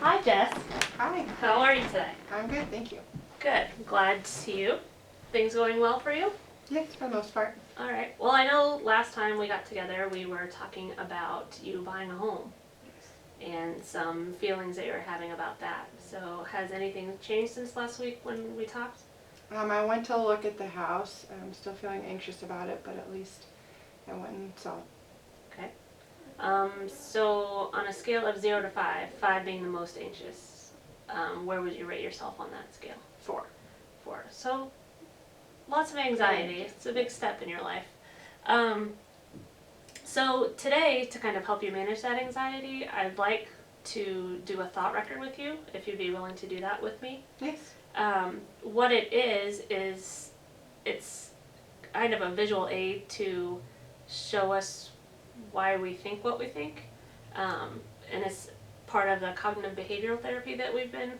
Hi, Jess. Hi, How are you today? I'm good, thank you. Good. Glad to see you. Things going well for you? Yes, for the most part. All right. Well, I know last time we got together, we were talking about you buying a home and some feelings that you were having about that. So, has anything changed since last week when we talked? I went to look at the house. I'm still feeling anxious about it, but at least I went and saw it. Okay. So, on a scale of 0 to 5, 5 being the most anxious, where would you rate yourself on that scale? 4. 4. So, lots of anxiety. It's a big step in your life. Um, so today, to kind of help you manage that anxiety, I'd like to do a thought record with you, if you'd be willing to do that with me. Yes. What it is it's kind of a visual aid to show us why we think what we think. And it's part of the cognitive behavioral therapy that we've been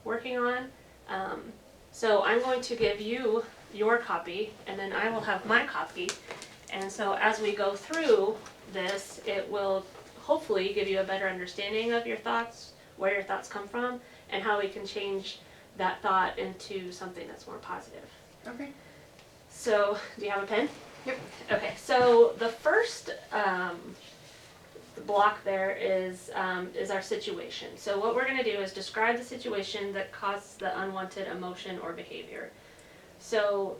working on. Um, so I'm going to give you your copy, and then I will have my copy. And so as we go through this, it will hopefully give you a better understanding of your thoughts, where your thoughts come from, and how we can change that thought into something that's more positive. Okay. So, do you have a pen? Yep. Okay, so the first block there is our situation. So what we're going to do is describe the situation that caused the unwanted emotion or behavior. So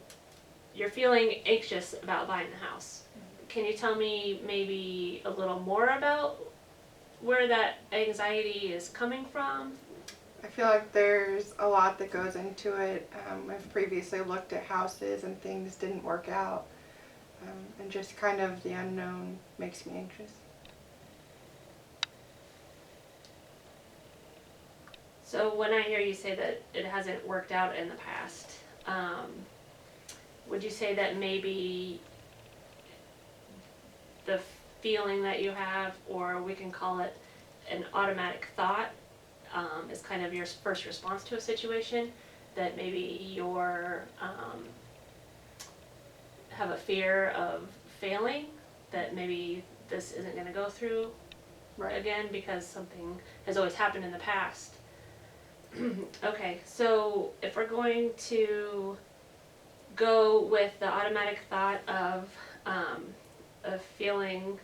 you're feeling anxious about buying the house. Can you tell me maybe a little more about where that anxiety is coming from? I feel like there's a lot that goes into it. I've previously looked at houses and things didn't work out. And just kind of the unknown makes me anxious. So when I hear you say that it hasn't worked out in the past, would you say that maybe the feeling that you have, or we can call it an automatic thought, is kind of your first response to a situation, that maybe you're have a fear of failing, that maybe this isn't going to go through again because something has always happened in the past. Okay, so if we're going to go with the automatic thought of feeling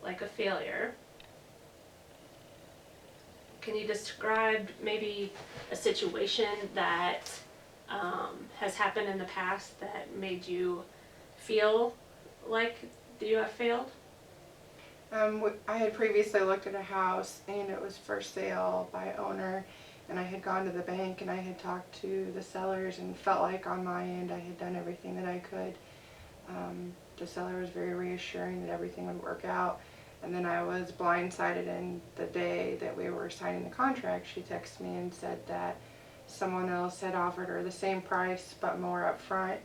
like a failure, can you describe maybe a situation that has happened in the past that made you feel like you have failed? I had previously looked at a house and it was for sale by owner, and I had gone to the bank and I had talked to the sellers and felt like on my end I had done everything that I could. The seller was very reassuring that everything would work out, and then I was blindsided, and the day that we were signing the contract she texted me and said that someone else had offered her the same price but more up front,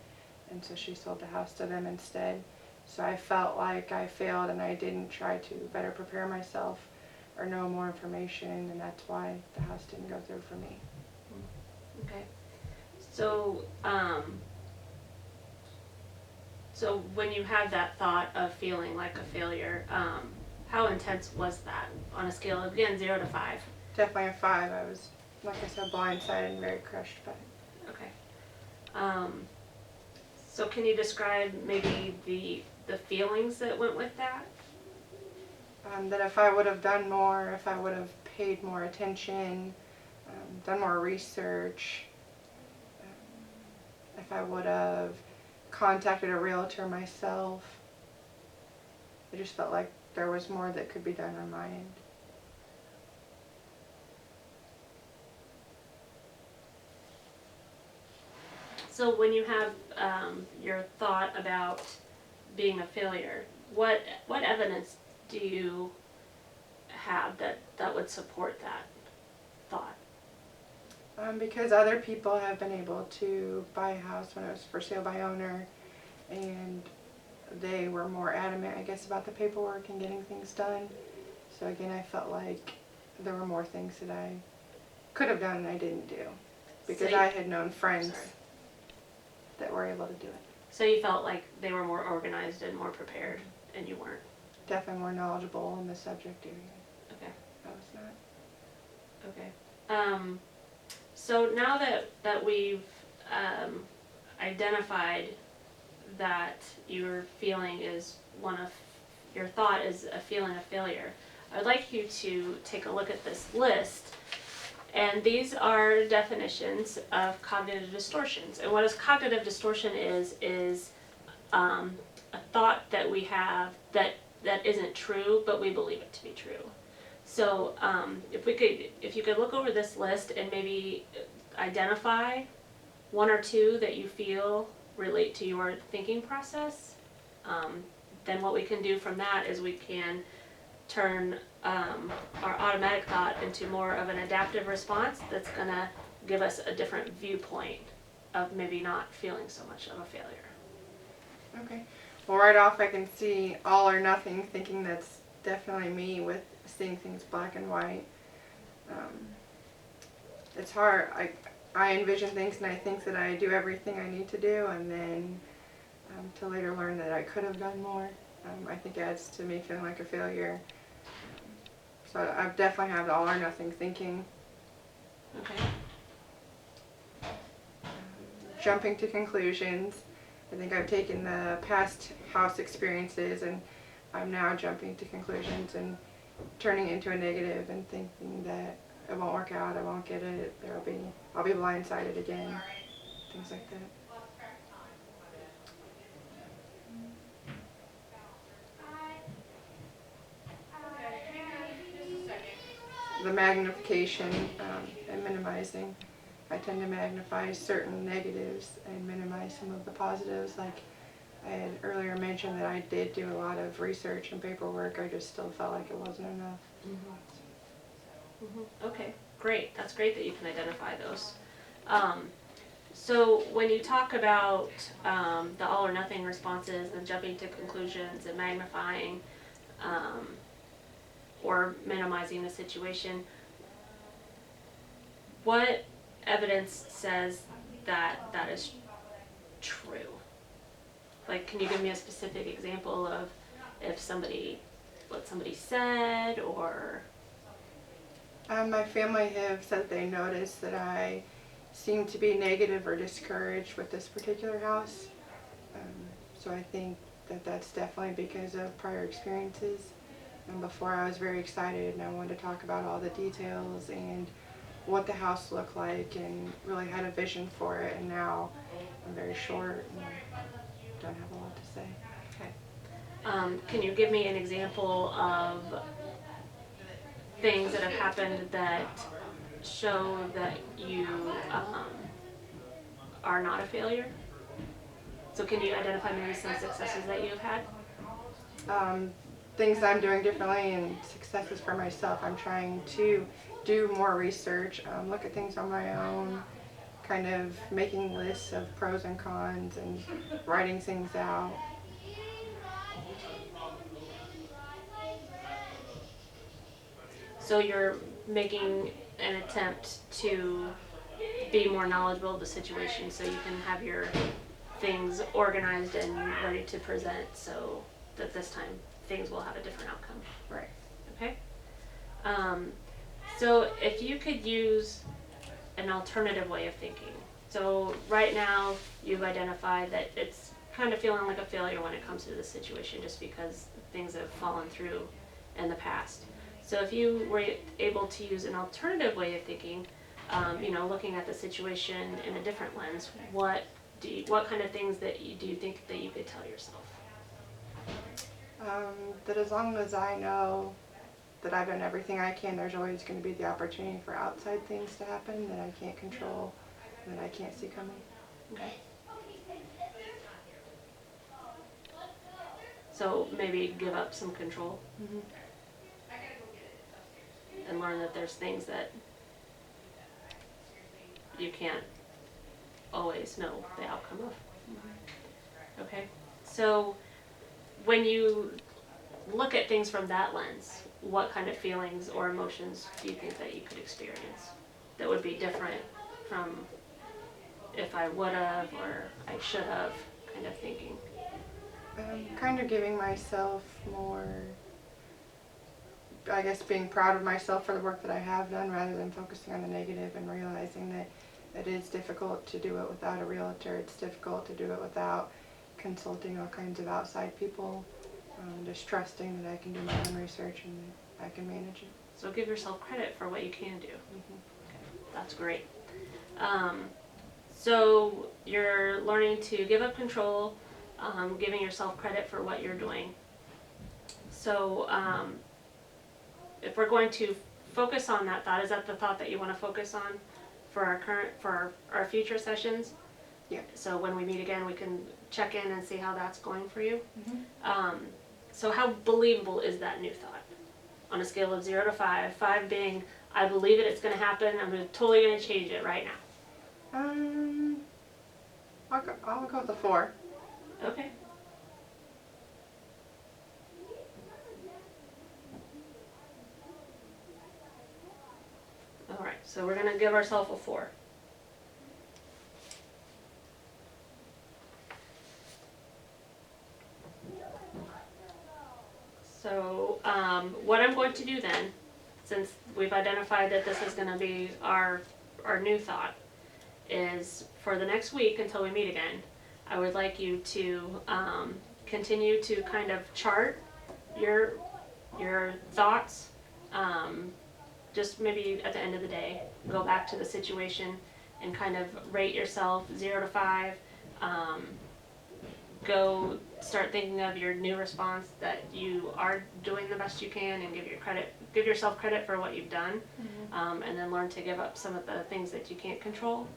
and so she sold the house to them instead. So I felt like I failed and I didn't try to better prepare myself or know more information, and that's why the house didn't go through for me. Okay. So, so when you had that thought of feeling like a failure, how intense was that on a scale of, again, 0 to 5? Definitely a 5. I was, like I said, blindsided and very crushed by it. Okay. So can you describe maybe the feelings that went with that? That if I would have done more, if I would have paid more attention, done more research, if I would have contacted a realtor myself, I just felt like there was more that could be done on my end. So when you have your thought about being a failure, what evidence do you have that would support that thought? Because other people have been able to buy a house when it was for sale by owner, and they were more adamant, I guess, about the paperwork and getting things done. So again, I felt like there were more things that I could have done and I didn't do, because I had known friends that were able to do it. So you felt like they were more organized and more prepared, and you weren't? Definitely more knowledgeable in the subject area. Okay. I was not. Okay. So now that we've identified that your feeling is your thought is a feeling of failure, I'd like you to take a look at this list. And these are definitions of cognitive distortions. And what a cognitive distortion is a thought that we have that isn't true, but we believe it to be true. So if you could look over this list and maybe identify one or two that you feel relate to your thinking process, then what we can do from that is we can turn our automatic thought into more of an adaptive response that's going to give us a different viewpoint of maybe not feeling so much of a failure. Okay. Well, right off I can see all or nothing, thinking that's definitely me with seeing things black and white. It's hard. I envision things and I think that I do everything I need to do, and then to later learn that I could have done more, I think adds to me feeling like a failure. So I definitely have the all or nothing thinking. Okay. Jumping to conclusions. I think I've taken the past house experiences and I'm now jumping to conclusions and turning it into a negative and thinking that it won't work out, I won't get it, I'll be blindsided again, things like that. The magnification and minimizing. I tend to magnify certain negatives and minimize some of the positives. Like I had earlier mentioned that I did do a lot of research and paperwork, I just still felt like it wasn't enough. Okay, great. That's great that you can identify those. So when you talk about the all or nothing responses and jumping to conclusions and magnifying or minimizing the situation, what evidence says that that is true? Like, can you give me a specific example of what somebody said, or? My family have said they noticed that I seem to be negative or discouraged with this particular house. So I think that that's definitely because of prior experiences. And before I was very excited and I wanted to talk about all the details and what the house looked like and really had a vision for it, and now I'm very short and don't have a lot to say. Okay. Can you give me an example of things that have happened that show that you are not a failure? So can you identify maybe some successes that you've had? Things I'm doing differently and successes for myself. I'm trying to do more research, look at things on my own, kind of making lists of pros and cons and writing things out. So you're making an attempt to be more knowledgeable of the situation so you can have your things organized and ready to present, so that this time things will have a different outcome. Right. Okay? So if you could use an alternative way of thinking. So right now you've identified that it's kind of feeling like a failure when it comes to this situation just because things have fallen through in the past. So if you were able to use an alternative way of thinking, looking at the situation in a different lens, what kind of things do you think that you could tell yourself? That as long as I know that I've done everything I can, there's always going to be the opportunity for outside things to happen that I can't control, that I can't see coming. Okay. So maybe give up some control. Mm-hmm. And learn that there's things that you can't always know the outcome of. Mm-hmm. Okay. So when you look at things from that lens, what kind of feelings or emotions do you think that you could experience that would be different from if I would have or I should have kind of thinking? Kind of giving myself more I guess being proud of myself for the work that I have done rather than focusing on the negative and realizing that it is difficult to do it without a realtor. It's difficult to do it without consulting all kinds of outside people. Just trusting that I can do my own research and that I can manage it. So give yourself credit for what you can do. That's great. So you're learning to give up control, giving yourself credit for what you're doing. So if we're going to focus on that thought, is that the thought that you want to focus on for our future sessions? Yeah. So when we meet again, we can check in and see how that's going for you. Mm-hmm. So how believable is that new thought? On a scale of 0 to 5, 5 being I believe it, it's going to happen, totally going to change it right now. I'll go with a 4. Okay. All right, so we're going to give ourselves a 4. So what I'm going to do then, since we've identified that this is going to be our new thought, is for the next week until we meet again, I would like you to continue to kind of chart your thoughts. Just maybe at the end of the day, go back to the situation and kind of rate yourself 0 to 5. Go start thinking of your new response that you are doing the best you can, and give yourself credit for what you've done, and then learn to give up some of the things that you can't control.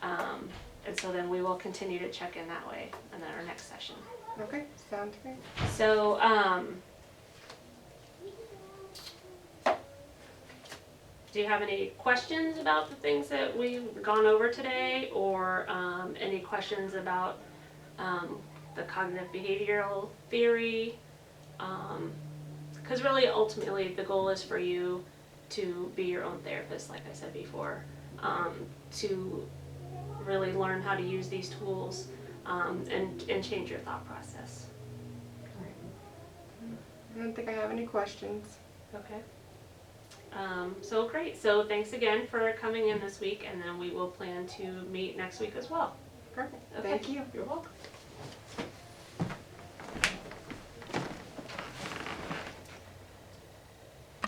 And so then we will continue to check in that way in our next session. Okay, sounds great. So do you have any questions about the things that we've gone over today, or any questions about the cognitive behavioral theory? Because really, ultimately, the goal is for you to be your own therapist, like I said before, to really learn how to use these tools and change your thought process. I don't think I have any questions. Okay. So great. So thanks again for coming in this week, and then we will plan to meet next week as well. Perfect. Okay. Thank you. You're welcome.